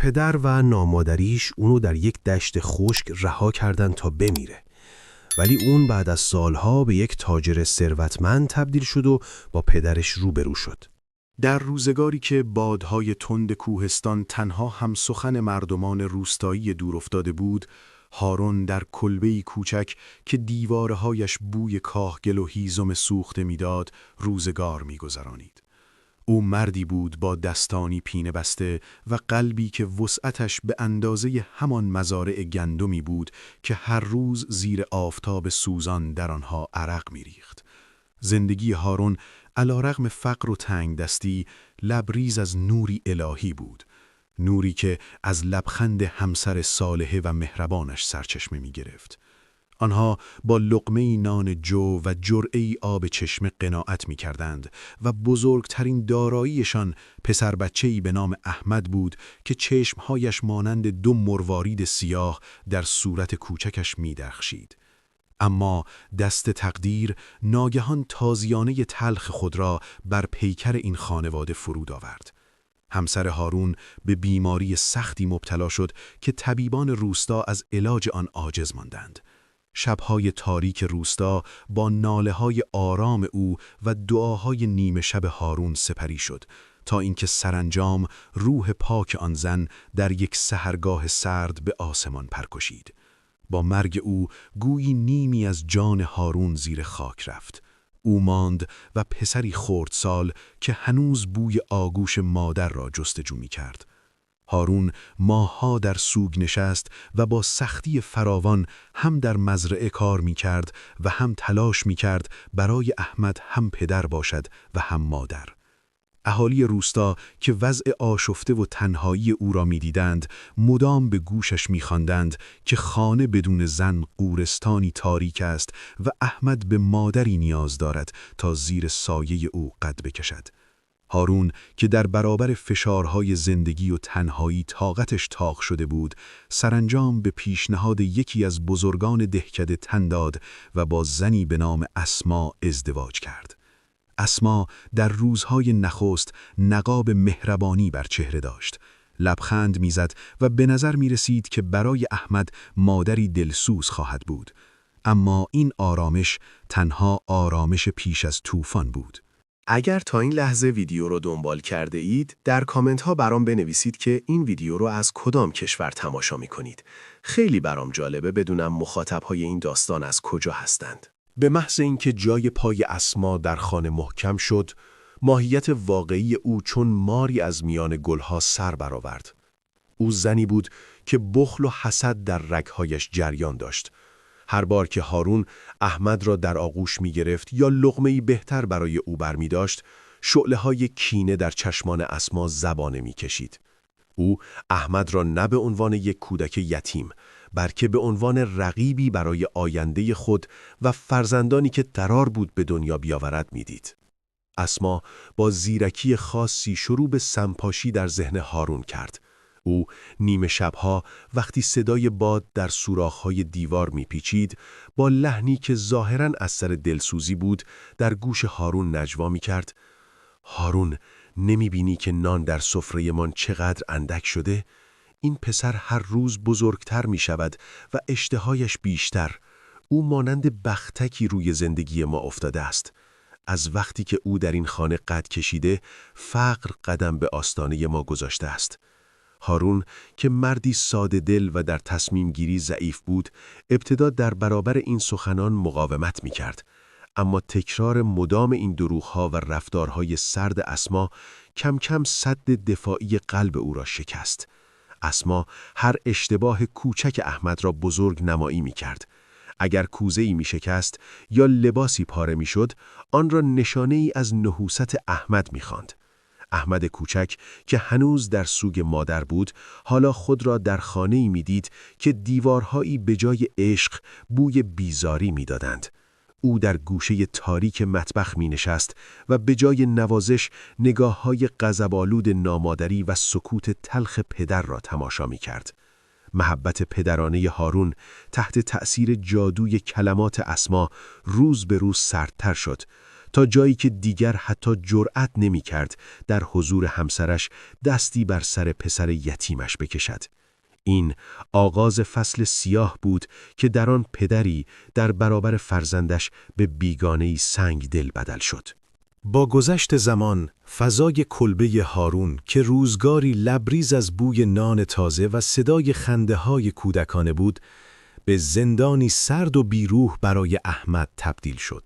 پدر و نامادریش اونو در یک دشت خشک رها کردن تا بمیره. ولی اون بعد از سالها به یک تاجر ثروتمند تبدیل شد و با پدرش روبرو شد. در روزگاری که بادهای تند کوهستان تنها هم سخن مردمان روستایی دور افتاده بود، هارون در کلبه‌ای کوچک که دیوارهایش بوی کاهگل و هیزم سوخته میداد، روزگار می‌گذرانید. او مردی بود با دستانی پینه بسته و قلبی که وسعتش به اندازه همان مزارع گندمی بود که هر روز زیر آفتاب سوزان در آنها عرق می‌ریخت. زندگی هارون علی‌رغم فقر و تنگ دستی لبریز از نوری الهی بود، نوری که از لبخند همسر صالحه و مهربانش سرچشمه می گرفت. آنها با لقمه نان جو و جرعه‌ای آب چشمه قناعت می کردند و بزرگترین داراییشان پسر بچه‌ای به نام احمد بود که چشمهایش مانند دو مروارید سیاه در صورت کوچکش می درخشید. اما دست تقدیر ناگهان تازیانه تلخ خود را بر پیکر این خانواده فرود آورد. همسر هارون به بیماری سختی مبتلا شد که طبیبان روستا از علاج آن عاجز ماندند. شبهای تاریک روستا با ناله‌های آرام او و دعاهای نیمه شب هارون سپری شد تا اینکه سرانجام روح پاک آن زن در یک سحرگاه سرد به آسمان پر کشید. با مرگ او گویی نیمی از جان هارون زیر خاک رفت. او ماند و پسری خردسال که هنوز بوی آگوش مادر را جستجو می‌کرد. هارون ماه‌ها در سوگ نشست و با سختی فراوان هم در مزرعه کار می‌کرد و هم تلاش می‌کرد برای احمد هم پدر باشد و هم مادر. اهالی روستا که وضع آشفته و تنهایی او را می‌دیدند، مدام به گوشش می‌خواندند که خانه بدون زن قورستانی تاریک است و احمد به مادری نیاز دارد تا زیر سایه او قد بکشد. هارون که در برابر فشارهای زندگی و تنهایی طاقتش تاق شده بود، سرانجام به پیشنهاد یکی از بزرگان دهکده تن داد و با زنی به نام اسما ازدواج کرد. اسما در روزهای نخست نقاب مهربانی بر چهره داشت، لبخند میزد و به نظر می رسید که برای احمد مادری دلسوز خواهد بود. اما این آرامش تنها آرامش پیش از طوفان بود. اگر تا این لحظه ویدیو رو دنبال کرده اید، در کامنت ها برام بنویسید که این ویدیو رو از کدام کشور تماشا می کنید. خیلی برام جالبه بدونم مخاطب های این داستان از کجا هستند. به محض اینکه جای پای اسما در خانه محکم شد، ماهیت واقعی او چون ماری از میان گلها سر برآورد. او زنی بود که بخل و حسد در رگ‌هایش جریان داشت. هر بار که هارون احمد را در آغوش می گرفت یا لقمه‌ای بهتر برای او برمی داشت، شعله‌های کینه در چشمان اسما زبانه می کشید. او احمد را نه به عنوان یک کودک یتیم، بلکه به عنوان رقیبی برای آینده خود و فرزندانی که قرار بود به دنیا بیاورد میدید. اسما با زیرکی خاصی شروع به سمپاشی در ذهن هارون کرد. او نیمه شبها وقتی صدای باد در سوراخ‌های دیوار میپیچید، با لحنی که ظاهراً از سر دلسوزی بود در گوش هارون نجوا میکرد: هارون، نمیبینی که نان در سفره‌مان چقدر اندک شده؟ این پسر هر روز بزرگتر می شود و اشتهایش بیشتر. او مانند بختکی روی زندگی ما افتاده است. از وقتی که او در این خانه قد کشیده، فقر قدم به آستانه ما گذاشته است. هارون که مردی ساده دل و در تصمیم گیری ضعیف بود، ابتدا در برابر این سخنان مقاومت می کرد. اما تکرار مدام این دروغ‌ها و رفتارهای سرد اسما کم کم سد دفاعی قلب او را شکست. اسما هر اشتباه کوچک احمد را بزرگ نمایی می کرد. اگر کوزه‌ای می شکست یا لباسی پاره می شد، آن را نشانه ای از نحوست احمد می خواند. احمد کوچک که هنوز در سوگ مادر بود، حالا خود را در خانه‌ای می دید که دیوارهایی به جای عشق بوی بیزاری می دادند. او در گوشه تاریک مطبخ می نشست و به جای نوازش نگاه‌های غضب‌آلود نامادری و سکوت تلخ پدر را تماشا می کرد. محبت پدرانه هارون تحت تأثیر جادوی کلمات اسما روز به روز سردتر شد تا جایی که دیگر حتی جرأت نمی کرد در حضور همسرش دستی بر سر پسر یتیمش بکشد. این آغاز فصل سیاه بود که در آن پدری در برابر فرزندش به بیگانه‌ای سنگ دل بدل شد. با گذشت زمان، فضای کلبه هارون که روزگاری لبریز از بوی نان تازه و صدای خنده‌های کودکانه بود، به زندانی سرد و بیروح برای احمد تبدیل شد.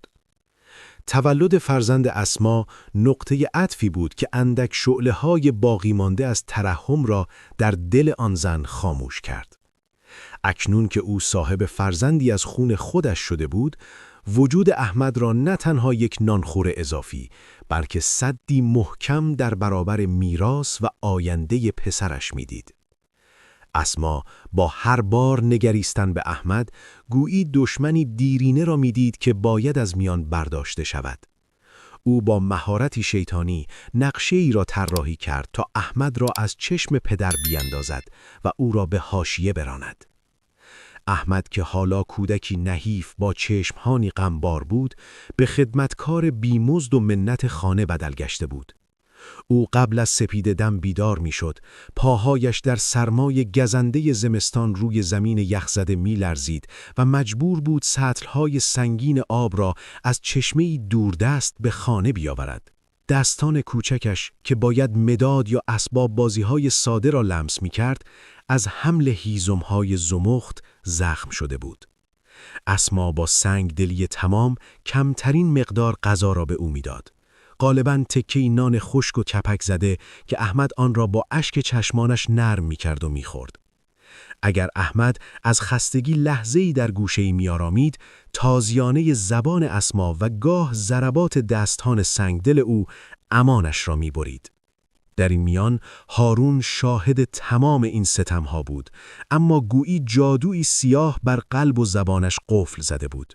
تولد فرزند اسما نقطه عطفی بود که اندک شعله‌های باقی مانده از ترحم را در دل آن زن خاموش کرد. اکنون که او صاحب فرزندی از خون خودش شده بود، وجود احمد را نه تنها یک نانخور اضافی، بلکه سدی محکم در برابر میراث و آینده پسرش می‌دید. اسما با هر بار نگریستن به احمد گویی دشمنی دیرینه را می‌دید که باید از میان برداشته شود. او با مهارتی شیطانی نقشه‌ای را طراحی کرد تا احمد را از چشم پدر بیاندازد و او را به حاشیه براند. احمد که حالا کودکی نحیف با چشم‌هایی غمبار بود، به خدمتکار بیمزد و منت خانه بدل گشته بود. او قبل از سپید دم بیدار میشد، پاهایش در سرمای گزنده زمستان روی زمین یخزده میلرزید و مجبور بود سطل‌های سنگین آب را از چشمه‌ای دوردست به خانه بیاورد. دستان کوچکش که باید مداد یا اسباب بازی‌های ساده را لمس می‌کرد، از حمل هیزم‌های زمخت زخم شده بود. اسما با سنگ دلی تمام کمترین مقدار غذا را به او میداد. غالباً تکه‌ای نان خشک و کپک زده که احمد آن را با اشک چشمانش نرم می‌کرد و می‌خورد. اگر احمد از خستگی لحظه‌ای در گوشه‌ای می‌آرامید، تازیانه زبان اسما و گاه ضربات دستان سنگدل او امانش را می‌برید. در این میان هارون شاهد تمام این ستم‌ها بود، اما گویی جادویی سیاه بر قلب و زبانش قفل زده بود.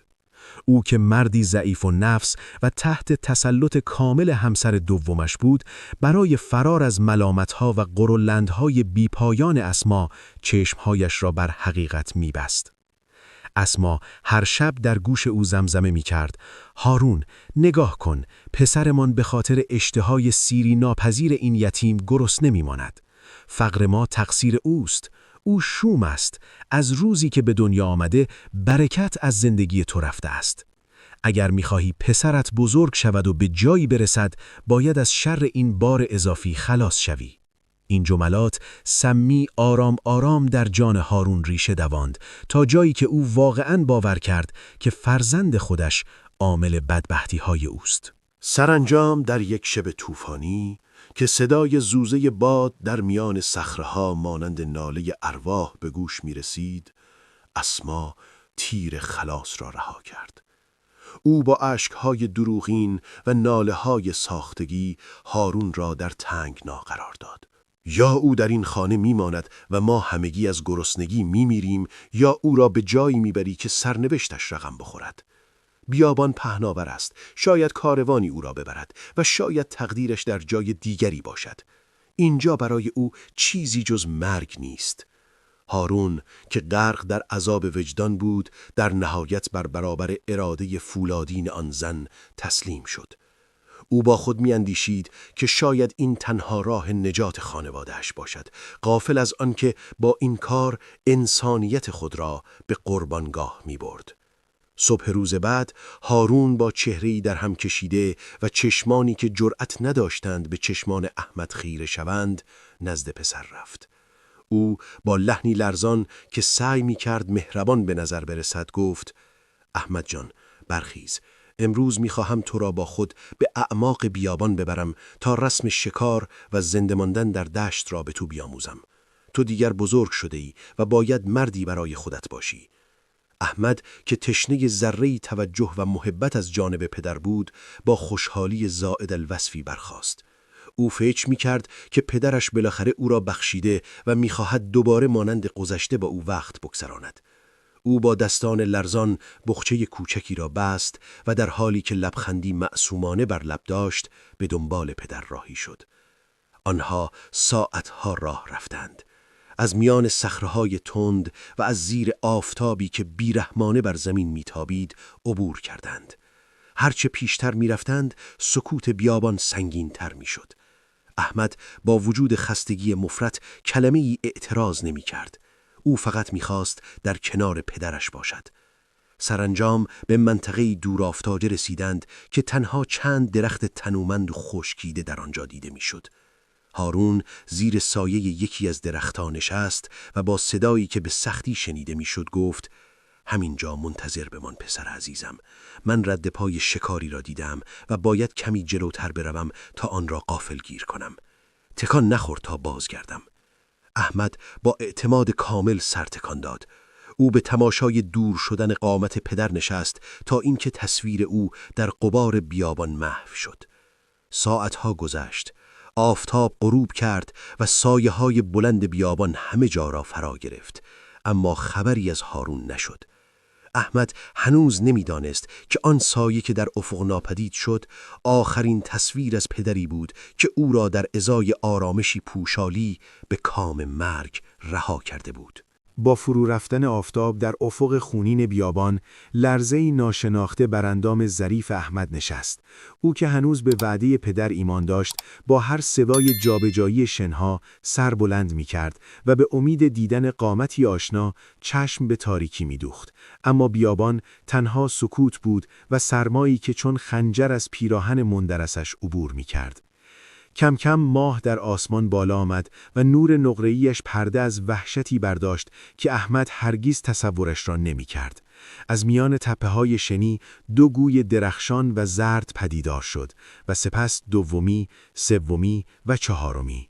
او که مردی ضعیف و نفس و تحت تسلط کامل همسر دومش بود، برای فرار از ملامت‌ها و قرولندهای بیپایان اسما چشمهایش را بر حقیقت می‌بست. اسما هر شب در گوش او زمزمه می‌کرد: هارون، نگاه کن، پسرمان به خاطر اشتهای سیری ناپذیر این یتیم گرسنه می‌ماند. فقر ما تقصیر اوست. او شوم است. از روزی که به دنیا آمده برکت از زندگی تو رفته است. اگر می‌خواهی پسرت بزرگ شود و به جایی برسد، باید از شر این بار اضافی خلاص شوی. این جملات سمی آرام آرام در جان هارون ریشه دواند تا جایی که او واقعاً باور کرد که فرزند خودش عامل بدبختی‌های اوست. سرانجام در یک شب طوفانی که صدای زوزه باد در میان صخره‌ها مانند ناله ارواح به گوش می رسید، اسما تیر خلاص را رها کرد. او با اشک‌های دروغین و ناله‌های ساختگی هارون را در تنگنا قرار داد. یا او در این خانه میماند و ما همگی از گرسنگی میمیریم، یا او را به جایی میبری که سرنوشتش رقم بخورد. بیابان پهناور است، شاید کاروانی او را ببرد و شاید تقدیرش در جای دیگری باشد. اینجا برای او چیزی جز مرگ نیست. هارون که غرق در عذاب وجدان بود، در نهایت بر برابر اراده فولادین آن زن تسلیم شد. او با خود می‌اندیشید که شاید این تنها راه نجات خانواده‌اش باشد، غافل از آن که با این کار انسانیت خود را به قربانگاه می‌برد. صبح روز بعد هارون با چهره‌ای در هم کشیده و چشمانی که جرأت نداشتند به چشمان احمد خیره شوند نزد پسر رفت. او با لحنی لرزان که سعی می‌کرد مهربان به نظر برسد گفت: احمد جان، برخیز. امروز می‌خواهم تو را با خود به اعماق بیابان ببرم تا رسم شکار و زنده ماندن در دشت را به تو بیاموزم. تو دیگر بزرگ شده ای و باید مردی برای خودت باشی. احمد که تشنه ذره‌ای توجه و محبت از جانب پدر بود، با خوشحالی زائد الوصفی برخاست. او فکر می‌کرد که پدرش بالاخره او را بخشیده و می‌خواهد دوباره مانند گذشته با او وقت بگذراند. او با دستان لرزان بخچه کوچکی را بست و در حالی که لبخندی معصومانه بر لب داشت به دنبال پدر راهی شد. آنها ساعتها راه رفتند. از میان صخره‌های تند و از زیر آفتابی که بیرحمانه بر زمین میتابید عبور کردند. هرچه پیشتر می رفتند، سکوت بیابان سنگین تر می شد. احمد با وجود خستگی مفرط کلمه‌ای اعتراض نمی کرد. او فقط می خواست در کنار پدرش باشد. سرانجام به منطقه‌ای دور افتاده رسیدند که تنها چند درخت تنومند و خشکیده در آنجا دیده می شد. هارون زیر سایه یکی از درختان نشست و با صدایی که به سختی شنیده می شد گفت: همینجا منتظر بمان پسر عزیزم. من رد پای شکاری را دیدم و باید کمی جلوتر بروم تا آن را غافلگیر کنم. تکان نخور تا بازگردم. احمد با اعتماد کامل سر تکان داد. او به تماشای دور شدن قامت پدر نشست تا اینکه تصویر او در غبار بیابان محو شد. ساعتها گذشت. آفتاب غروب کرد و سایه‌های بلند بیابان همه جا را فرا گرفت، اما خبری از هارون نشد. احمد هنوز نمی‌دانست که آن سایه که در افق ناپدید شد آخرین تصویر از پدری بود که او را در ازای آرامشی پوشالی به کام مرگ رها کرده بود. با فرو رفتن آفتاب در افق خونین بیابان، لرزه‌ای ناشناخته بر اندام ظریف احمد نشست. او که هنوز به وعده پدر ایمان داشت، با هر صدای جابجایی شنها سر بلند می‌کرد و به امید دیدن قامتی آشنا چشم به تاریکی می‌دوخت. اما بیابان تنها سکوت بود و سرمایی که چون خنجر از پیراهن مندرسش عبور می‌کرد. کم کم ماه در آسمان بالا آمد و نور نقره‌ایش پرده از وحشتی برداشت که احمد هرگز تصورش را نمی کرد. از میان تپه‌های شنی 2 گوی درخشان و زرد پدیدار شد و سپس دومی، سومی و 4می.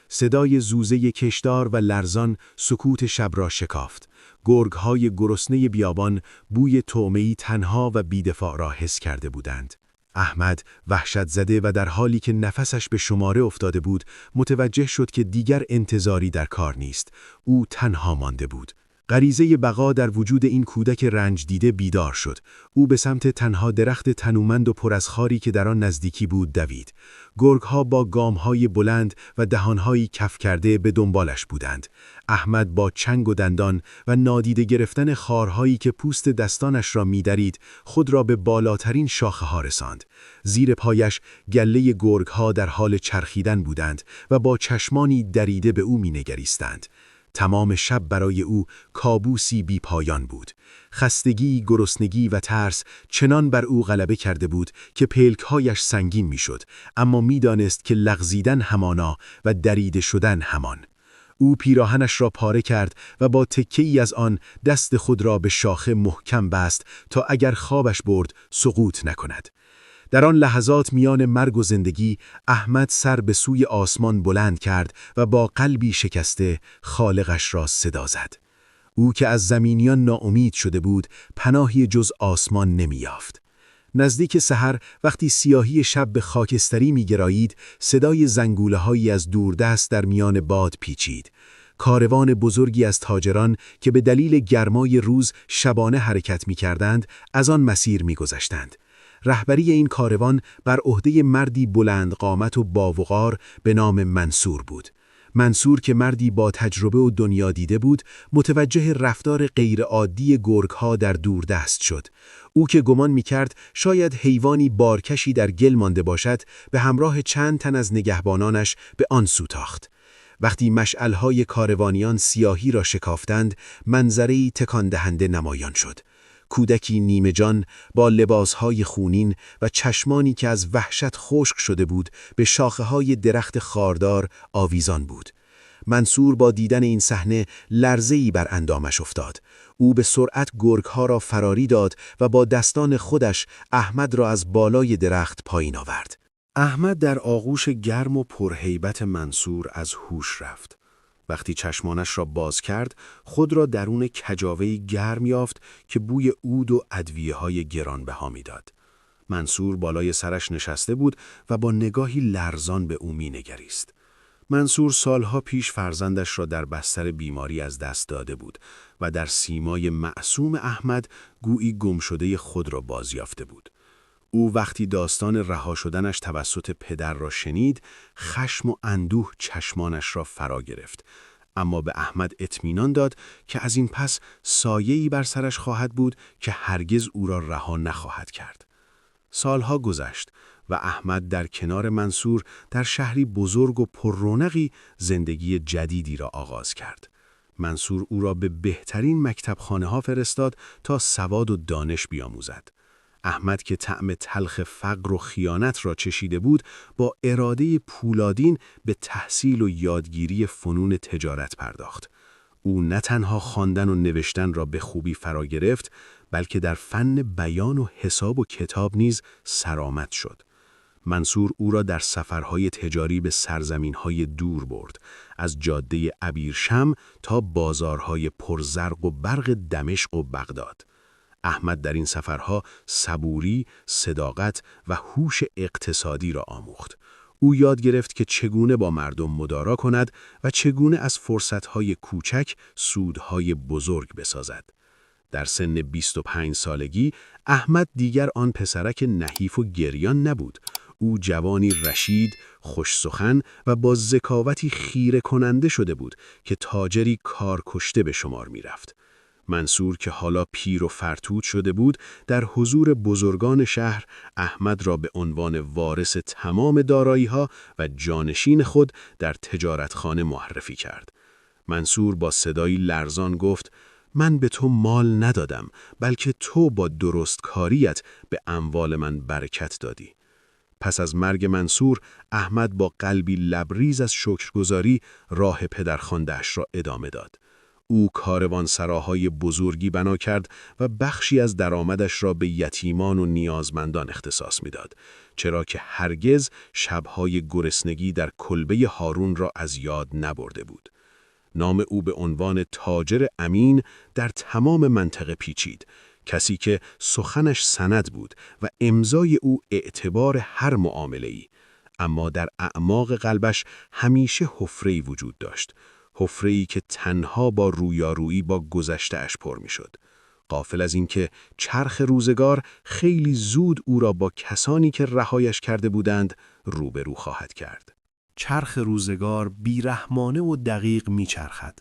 صدای زوزه کشدار و لرزان سکوت شب را شکافت. گرگ‌های گرسنه بیابان بوی طعمه‌ای تنها و بی‌دفاع را حس کرده بودند. احمد وحشت زده و در حالی که نفسش به شماره افتاده بود متوجه شد که دیگر انتظاری در کار نیست. او تنها مانده بود. غریزه بقا در وجود این کودک رنج دیده بیدار شد. او به سمت تنها درخت تنومند و پر از خاری که در آن نزدیکی بود دوید. گرگ‌ها با گام‌های بلند و دهان‌هایی کف کرده به دنبالش بودند. احمد با چنگ و دندان و نادیده گرفتن خارهایی که پوست دستانش را می‌درید، خود را به بالاترین شاخه‌ها رساند. زیر پایش گله گرگ‌ها در حال چرخیدن بودند و با چشمانی دریده به او می‌نگریستند. تمام شب برای او کابوسی بی پایان بود. خستگی، گرسنگی و ترس چنان بر او غلبه کرده بود که پلک‌هایش سنگین می‌شد، اما می‌دانست که لغزیدن همانا و دریده شدن همان. او پیراهنش را پاره کرد و با تکه‌ای از آن دست خود را به شاخه محکم بست تا اگر خوابش برد سقوط نکند. در آن لحظات میان مرگ و زندگی، احمد سر به سوی آسمان بلند کرد و با قلبی شکسته خالقش را صدا زد. او که از زمینیان ناامید شده بود، پناهی جز آسمان نمی‌یافت. نزدیک سحر وقتی سیاهی شب به خاکستری می‌گرایید، صدای زنگوله‌هایی از دوردست در میان باد پیچید. کاروان بزرگی از تاجران که به دلیل گرمای روز شبانه حرکت می‌کردند، از آن مسیر می‌گذشتند. رهبری این کاروان بر عهده مردی بلند قامت و باوقار به نام منصور بود. منصور که مردی با تجربه و دنیا دیده بود، متوجه رفتار غیرعادی گرگ‌ها در دوردست شد. او که گمان می‌کرد شاید حیوانی بارکشی در گل مانده باشد، به همراه چند تن از نگهبانانش به آن سو تاخت. وقتی مشعل‌های کاروانیان سیاهی را شکافتند، منظره‌ای تکان دهنده نمایان شد. کودکی نیمه جان با لباسهای خونین و چشمانی که از وحشت خشک شده بود به شاخه‌های درخت خاردار آویزان بود. منصور با دیدن این صحنه لرزه‌ای بر اندامش افتاد. او به سرعت گرگ‌ها را فراری داد و با دستان خودش احمد را از بالای درخت پایین آورد. احمد در آغوش گرم و پرهیبت منصور از هوش رفت. وقتی چشمانش را باز کرد، خود را درون کجاوه‌ای گرم یافت که بوی عود و ادویه‌های گرانبها می‌داد. منصور بالای سرش نشسته بود و با نگاهی لرزان به او می‌نگریست. منصور سالها پیش فرزندش را در بستر بیماری از دست داده بود و در سیمای معصوم احمد گویی گمشده خود را بازیافته بود. او وقتی داستان رها شدنش توسط پدر را شنید، خشم و اندوه چشمانش را فرا گرفت، اما به احمد اطمینان داد که از این پس سایه‌ای بر سرش خواهد بود که هرگز او را رها نخواهد کرد. سالها گذشت و احمد در کنار منصور در شهری بزرگ و پررونقی زندگی جدیدی را آغاز کرد. منصور او را به بهترین مکتبخانه‌ها فرستاد تا سواد و دانش بیاموزد. احمد که طعم تلخ فقر و خیانت را چشیده بود، با اراده پولادین به تحصیل و یادگیری فنون تجارت پرداخت. او نه تنها خواندن و نوشتن را به خوبی فرا گرفت، بلکه در فن بیان و حساب و کتاب نیز سرآمد شد. منصور او را در سفرهای تجاری به سرزمینهای دور برد، از جاده ابریشم تا بازارهای پرزرق و برق دمشق و بغداد. احمد در این سفرها صبوری، صداقت و هوش اقتصادی را آموخت. او یاد گرفت که چگونه با مردم مدارا کند و چگونه از فرصتهای کوچک سودهای بزرگ بسازد. در سن 25 سالگی احمد دیگر آن پسرک نحیف و گریان نبود. او جوانی رشید، خوش سخن و با ذکاوتی خیره کننده شده بود که تاجری کارکشته به شمار می رفت. منصور که حالا پیر و فرتوت شده بود، در حضور بزرگان شهر احمد را به عنوان وارث تمام دارایی‌ها و جانشین خود در تجارتخانه معرفی کرد. منصور با صدایی لرزان گفت: من به تو مال ندادم، بلکه تو با درستکاریت به اموال من برکت دادی. پس از مرگ منصور، احمد با قلبی لبریز از شکرگزاری راه پدرخوانده‌اش را ادامه داد. او کاروانسراهای بزرگی بنا کرد و بخشی از درآمدش را به یتیمان و نیازمندان اختصاص می‌داد، چرا که هرگز شب‌های گرسنگی در کلبه هارون را از یاد نبرده بود. نام او به عنوان تاجر امین در تمام منطقه پیچید، کسی که سخنش سند بود و امضای او اعتبار هر معامله‌ای. اما در اعماق قلبش همیشه حفره‌ای وجود داشت، حفره‌ای که تنها با رویارویی با گذشته‌اش پر می‌شد. غافل از اینکه چرخ روزگار خیلی زود او را با کسانی که رهایش کرده بودند روبرو خواهد کرد. چرخ روزگار بیرحمانه و دقیق میچرخد.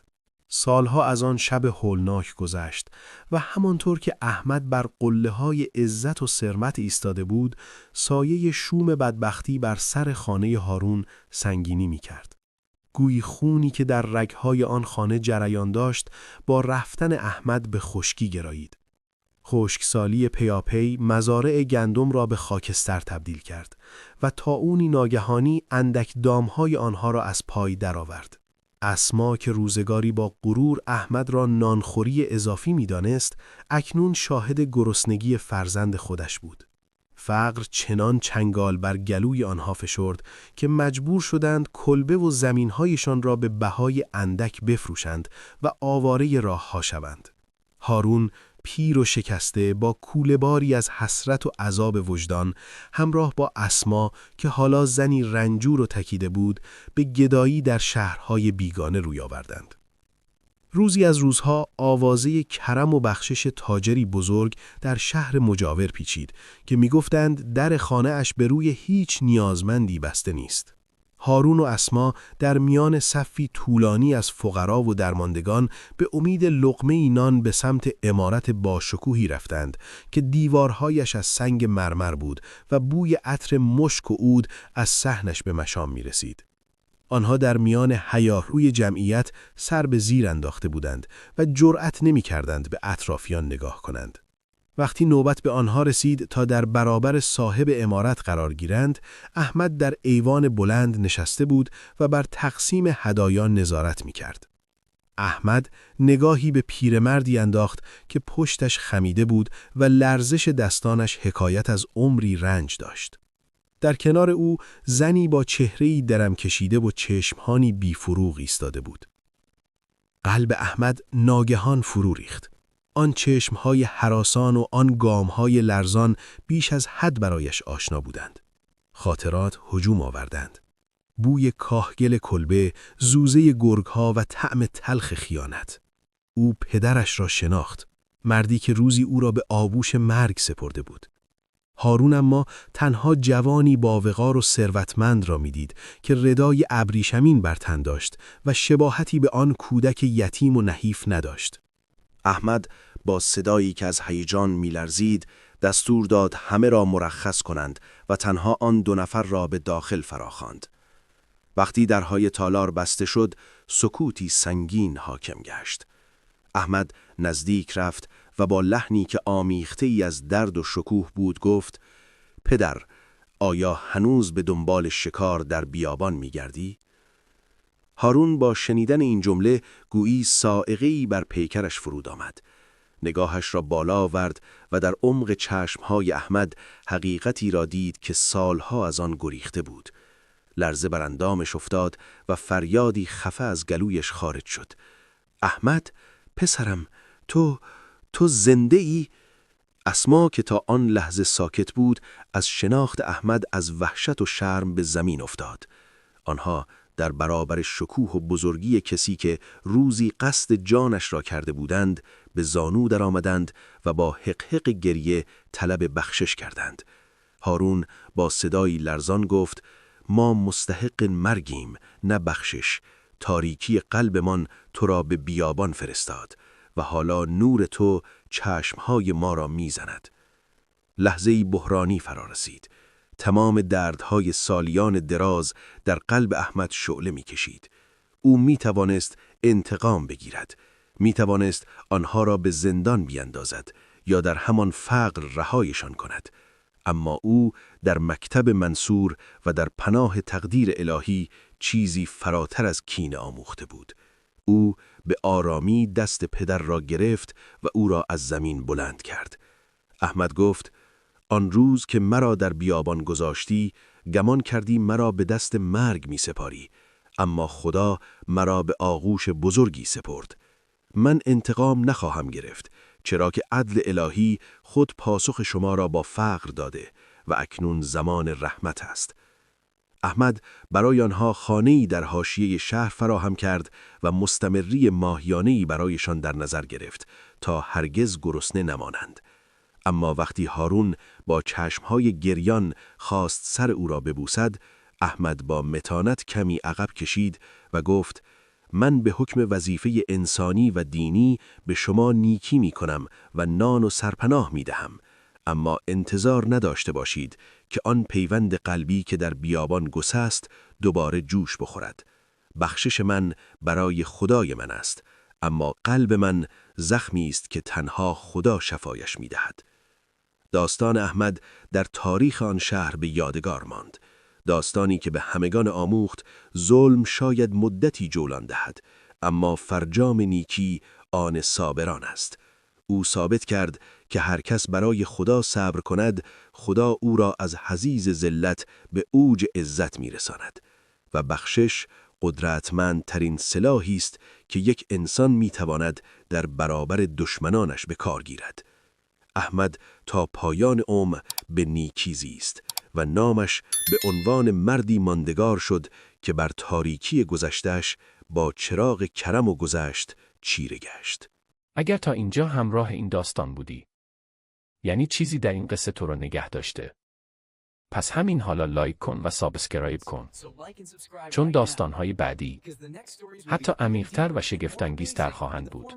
سالها از آن شب هولناک گذشت و همانطور که احمد بر قله‌های عزت و ثروت ایستاده بود، سایه شوم بدبختی بر سر خانه هارون سنگینی می‌کرد. گویی خونی که در رگ‌های آن خانه جریان داشت، با رفتن احمد به خشکی گرایید. خشکسالی پیاپی مزارع گندم را به خاکستر تبدیل کرد و طاعونی ناگهانی اندک دامهای آنها را از پای درآورد. اسما که روزگاری با غرور احمد را نانخوری اضافی می‌دانست، اکنون شاهد گرسنگی فرزند خودش بود. فقر چنان چنگال بر گلوی آنها فشرد که مجبور شدند کلبه و زمین‌هایشان را به بهای اندک بفروشند و آواره راه‌ها شوند. هارون پیر و شکسته با کوله‌باری از حسرت و عذاب وجدان، همراه با اسما که حالا زنی رنجور و تکیده بود، به گدایی در شهرهای بیگانه روی آوردند. روزی از روزها آوازه کرم و بخشش تاجری بزرگ در شهر مجاور پیچید که می‌گفتند در خانه اش به روی هیچ نیازمندی بسته نیست. هارون و اسما در میان صفی طولانی از فقرا و درماندگان به امید لقمه نان به سمت عمارت باشکوهی رفتند که دیوارهایش از سنگ مرمر بود و بوی عطر مشک و عود از صحنش به مشام می رسید. آنها در میان هیاهوی جمعیت سر به زیر انداخته بودند و جرأت نمی کردند به اطرافیان نگاه کنند. وقتی نوبت به آنها رسید تا در برابر صاحب عمارت قرار گیرند، احمد در ایوان بلند نشسته بود و بر تقسیم هدایا نظارت می کرد. احمد نگاهی به پیرمردی انداخت که پشتش خمیده بود و لرزش دستانش حکایت از عمری رنج داشت. در کنار او زنی با چهره‌ای درم کشیده و چشمهانی بیفروغ ایستاده بود. قلب احمد ناگهان فرو ریخت. آن چشمهای هراسان و آن گامهای لرزان بیش از حد برایش آشنا بودند. خاطرات هجوم آوردند. بوی کاهگل کلبه، زوزه گرگها و طعم تلخ خیانت. او پدرش را شناخت، مردی که روزی او را به آغوش مرگ سپرده بود. هارون اما تنها جوانی با وقار و ثروتمند را میدید که ردای ابریشمین بر تن داشت و شباهتی به آن کودک یتیم و نحیف نداشت. احمد با صدایی که از هیجان می‌لرزید دستور داد همه را مرخص کنند و تنها آن 2 نفر را به داخل فراخواند. وقتی درهای تالار بسته شد، سکوتی سنگین حاکم گشت. احمد نزدیک رفت و با لحنی که آمیخته ای از درد و شکوه بود گفت: پدر، آیا هنوز به دنبال شکار در بیابان می‌گردی؟ هارون با شنیدن این جمله گویی صاعقه‌ای بر پیکرش فرود آمد. نگاهش را بالا آورد و در عمق چشمهای احمد حقیقتی را دید که سالها از آن گریخته بود. لرزه بر اندامش افتاد و فریادی خفه از گلویش خارج شد. احمد، پسرم، تو زنده ای؟ اسما که تا آن لحظه ساکت بود، از شناخت احمد از وحشت و شرم به زمین افتاد. آنها در برابر شکوه و بزرگی کسی که روزی قصد جانش را کرده بودند، به زانو در آمدند و با حقحق گریه طلب بخشش کردند. هارون با صدایی لرزان گفت: ما مستحق مرگیم، نه بخشش. تاریکی قلبمان تو را به بیابان فرستاد و حالا نور تو چشمهای ما را میزند. لحظه‌ای بحرانی فرا رسید. تمام دردهای سالیان دراز در قلب احمد شعله می‌کشید. او می‌توانست انتقام بگیرد، می‌توانست آنها را به زندان بیندازد یا در همان فقر رهایشان کند. اما او در مکتب منصور و در پناه تقدیر الهی چیزی فراتر از کینه آموخته بود. او به آرامی دست پدر را گرفت و او را از زمین بلند کرد. احمد گفت: آن روز که مرا در بیابان گذاشتی، گمان کردی مرا به دست مرگ می سپاری، اما خدا مرا به آغوش بزرگی سپرد. من انتقام نخواهم گرفت، چرا که عدل الهی خود پاسخ شما را با فقر داده و اکنون زمان رحمت است. احمد برای آنها خانه‌ای در حاشیه شهر فراهم کرد و مستمری ماهیانه‌ای برایشان در نظر گرفت تا هرگز گرسنه نمانند. اما وقتی هارون با چشمهای گریان خواست سر او را ببوسد، احمد با متانت کمی عقب کشید و گفت: من به حکم وظیفه انسانی و دینی به شما نیکی می کنم و نان و سرپناه می دهم، اما انتظار نداشته باشید که آن پیوند قلبی که در بیابان گسست دوباره جوش بخورد. بخشش من برای خدای من است، اما قلب من زخمی است که تنها خدا شفایش می دهد. داستان احمد در تاریخ آن شهر به یادگار ماند. داستانی که به همگان آموخت ظلم شاید مدتی جولان دهد، اما فرجام نیکی آن صابران است. او ثابت کرد که هر کس برای خدا صبر کند، خدا او را از حضیض ذلت به اوج عزت میرساند و بخشش قدرتمندترین سلاحی است که یک انسان میتواند در برابر دشمنانش به کار گیرد. احمد تا پایان عمر به نیکی زیست و نامش به عنوان مردی ماندگار شد که بر تاریکی گذشته‌اش با چراغ کرم و گذشت چیره گشت. اگر تا اینجا همراه این داستان بودی، یعنی چیزی در این قصه تو رو نگه داشته. پس همین حالا لایک کن و سابسکرایب کن، چون داستان‌های بعدی حتی عمیق‌تر و شگفت‌انگیزتر خواهند بود.